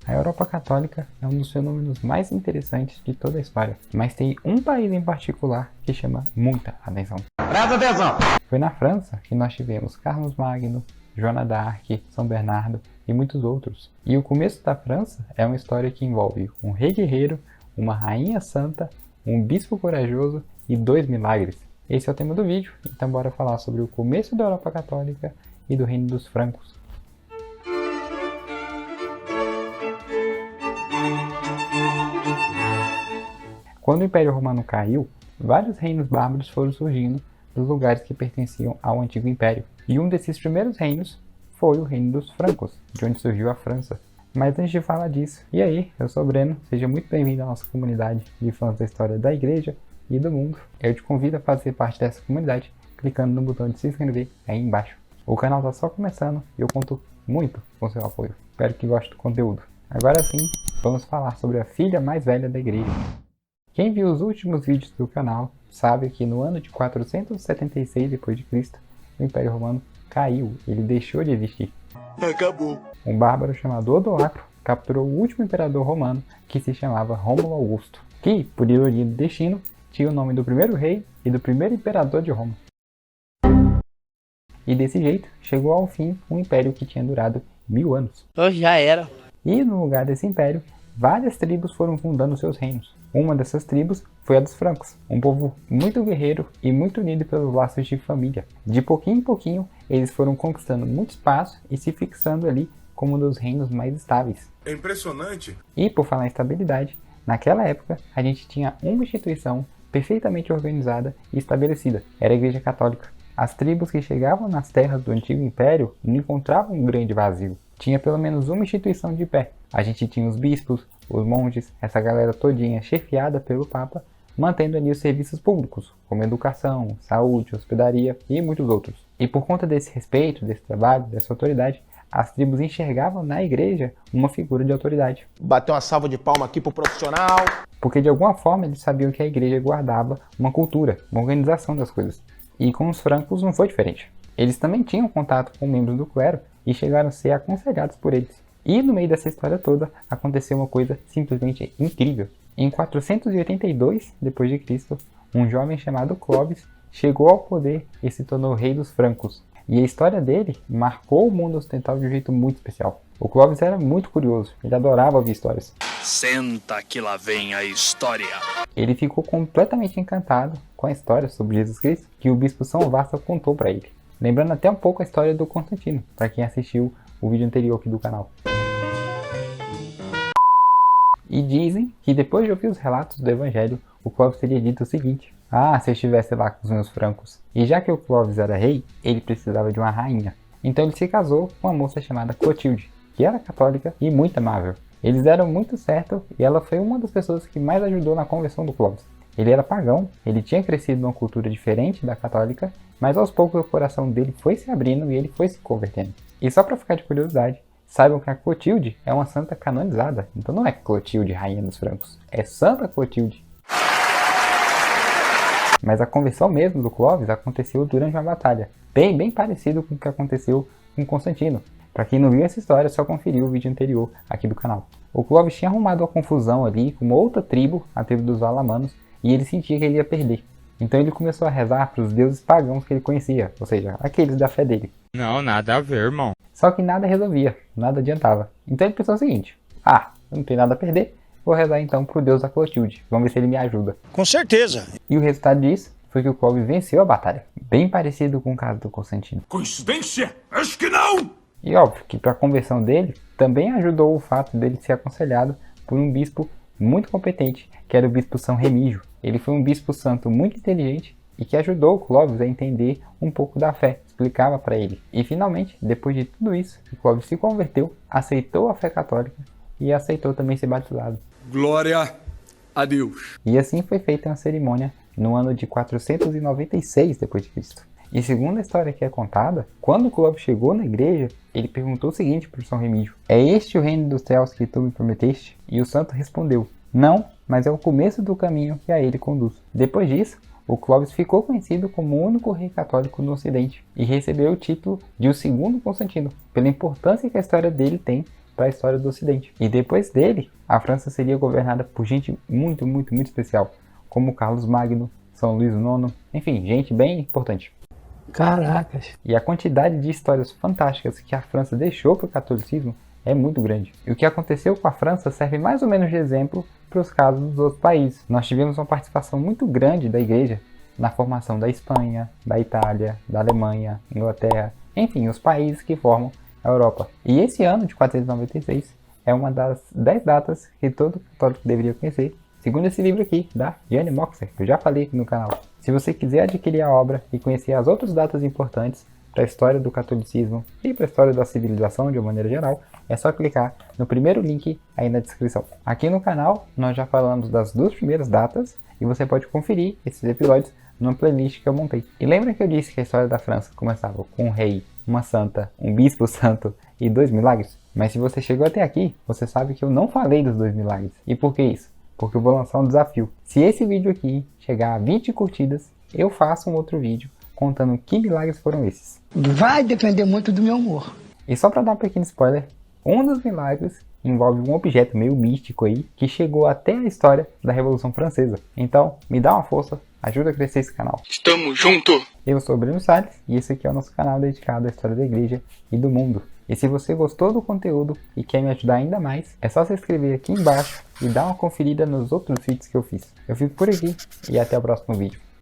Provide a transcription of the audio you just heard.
A Europa Católica é um dos fenômenos mais interessantes de toda a história, mas tem um país em particular que chama muita atenção. Presta atenção! Foi na França que nós tivemos Carlos Magno, Joana d'Arc, São Bernardo e muitos outros. E o começo da França é uma história que envolve um rei guerreiro, uma rainha santa, um bispo corajoso e 2 milagres. Esse é o tema do vídeo, então bora falar sobre o começo da Europa Católica e do Reino dos Francos. Quando o Império Romano caiu, vários reinos bárbaros foram surgindo dos lugares que pertenciam ao Antigo Império. E um desses primeiros reinos foi o Reino dos Francos, de onde surgiu a França. Mas antes de falar disso, e aí, eu sou o Breno, seja muito bem-vindo à nossa comunidade de fãs da história da Igreja e do mundo. Eu te convido a fazer parte dessa comunidade clicando no botão de se inscrever aí embaixo. O canal está só começando e eu conto muito com seu apoio. Espero que goste do conteúdo. Agora sim, vamos falar sobre a filha mais velha da Igreja. Quem viu os últimos vídeos do canal sabe que no ano de 476 d.C., o Império Romano caiu, ele deixou de existir. Acabou. Um bárbaro chamado Odoacro capturou o último imperador romano, que se chamava Rômulo Augusto, que, por ironia do destino, tinha o nome do primeiro rei e do primeiro imperador de Roma. E desse jeito, chegou ao fim um império que tinha durado 1000 anos. Já era. E no lugar desse império, várias tribos foram fundando seus reinos. Uma dessas tribos foi a dos francos, um povo muito guerreiro e muito unido pelos laços de família. De pouquinho em pouquinho, eles foram conquistando muito espaço e se fixando ali como um dos reinos mais estáveis. É impressionante. E por falar em estabilidade, naquela época a gente tinha uma instituição perfeitamente organizada e estabelecida. Era a Igreja Católica. As tribos que chegavam nas terras do Antigo Império não encontravam um grande vazio. Tinha pelo menos uma instituição de pé. A gente tinha os bispos, os monges, essa galera todinha chefiada pelo Papa, mantendo ali os serviços públicos, como educação, saúde, hospedaria e muitos outros. E por conta desse respeito, desse trabalho, dessa autoridade, as tribos enxergavam na igreja uma figura de autoridade. Bateu uma salva de palma aqui pro profissional. Porque de alguma forma eles sabiam que a igreja guardava uma cultura, uma organização das coisas. E com os francos não foi diferente. Eles também tinham contato com membros do clero e chegaram a ser aconselhados por eles. E no meio dessa história toda, aconteceu uma coisa simplesmente incrível. Em 482 d.C., um jovem chamado Clovis chegou ao poder e se tornou rei dos francos. E a história dele marcou o mundo ocidental de um jeito muito especial. O Clovis era muito curioso, ele adorava ouvir histórias. Senta que lá vem a história. Ele ficou completamente encantado com a história sobre Jesus Cristo que o bispo São Václav contou para ele. Lembrando até um pouco a história do Constantino, para quem assistiu o vídeo anterior aqui do canal. E dizem que depois de ouvir os relatos do Evangelho, o Clovis teria dito o seguinte: se eu estivesse lá com os meus francos. E já que o Clovis era rei, ele precisava de uma rainha. Então ele se casou com uma moça chamada Clotilde, que era católica e muito amável. Eles deram muito certo e ela foi uma das pessoas que mais ajudou na conversão do Clovis. Ele era pagão, ele tinha crescido numa cultura diferente da católica, mas aos poucos o coração dele foi se abrindo e ele foi se convertendo. E só para ficar de curiosidade, saibam que a Clotilde é uma santa canonizada. Então não é Clotilde, rainha dos francos, é Santa Clotilde. Mas a conversão mesmo do Clovis aconteceu durante uma batalha, bem parecido com o que aconteceu com Constantino. Para quem não viu essa história, é só conferir o vídeo anterior aqui do canal. O Clovis tinha arrumado uma confusão ali com uma outra tribo, a tribo dos Alamanos, e ele sentia que ele ia perder. Então ele começou a rezar para os deuses pagãos que ele conhecia, ou seja, aqueles da fé dele. Não, nada a ver, irmão. Só que nada resolvia, nada adiantava. Então ele pensou o seguinte: eu não tenho nada a perder, vou rezar então pro deus da Clotilde, vamos ver se ele me ajuda. Com certeza. E o resultado disso foi que o Clovis venceu a batalha, bem parecido com o caso do Constantino. Coincidência? Acho que não! E óbvio que para a conversão dele, também ajudou o fato dele ser aconselhado por um bispo muito competente, que era o bispo São Remígio. Ele foi um bispo santo muito inteligente e que ajudou o Clovis a entender um pouco da fé, explicava para ele. E finalmente, depois de tudo isso, o Clovis se converteu, aceitou a fé católica e aceitou também ser batizado. Glória a Deus. E assim foi feita uma cerimônia no ano de 496 d.C. E segundo a história que é contada, quando o Clovis chegou na igreja, ele perguntou o seguinte para o São Remígio: é este o reino dos céus que tu me prometeste? E o santo respondeu: não, mas é o começo do caminho que a ele conduz. Depois disso, o Clovis ficou conhecido como o único rei católico no Ocidente e recebeu o título de o segundo Constantino, pela importância que a história dele tem para a história do Ocidente. E depois dele, a França seria governada por gente muito especial, como Carlos Magno, São Luís IX, enfim, gente bem importante. Caracas. E a quantidade de histórias fantásticas que a França deixou para o catolicismo é muito grande. E o que aconteceu com a França serve mais ou menos de exemplo para os casos dos outros países. Nós tivemos uma participação muito grande da Igreja na formação da Espanha, da Itália, da Alemanha, Inglaterra, enfim, os países que formam a Europa. E esse ano de 496 é uma das 10 datas que todo católico deveria conhecer, segundo esse livro aqui, da Jane Moxer, que eu já falei aqui no canal. Se você quiser adquirir a obra e conhecer as outras datas importantes para a história do catolicismo e para a história da civilização de uma maneira geral, é só clicar no primeiro link aí na descrição. Aqui no canal nós já falamos das 2 primeiras datas e você pode conferir esses episódios numa playlist que eu montei. E lembra que eu disse que a história da França começava com um rei, uma santa, um bispo santo e 2 milagres? Mas se você chegou até aqui, você sabe que eu não falei dos 2 milagres. E por que isso? Porque eu vou lançar um desafio. Se esse vídeo aqui chegar a 20 curtidas, eu faço um outro vídeo contando que milagres foram esses. Vai depender muito do meu humor. E só para dar um pequeno spoiler, um dos milagres envolve um objeto meio místico aí que chegou até a história da Revolução Francesa. Então, me dá uma força, ajuda a crescer esse canal. Estamos junto! Eu sou o Breno Salles e esse aqui é o nosso canal dedicado à história da igreja e do mundo. E se você gostou do conteúdo e quer me ajudar ainda mais, é só se inscrever aqui embaixo e dar uma conferida nos outros vídeos que eu fiz. Eu fico por aqui e até o próximo vídeo.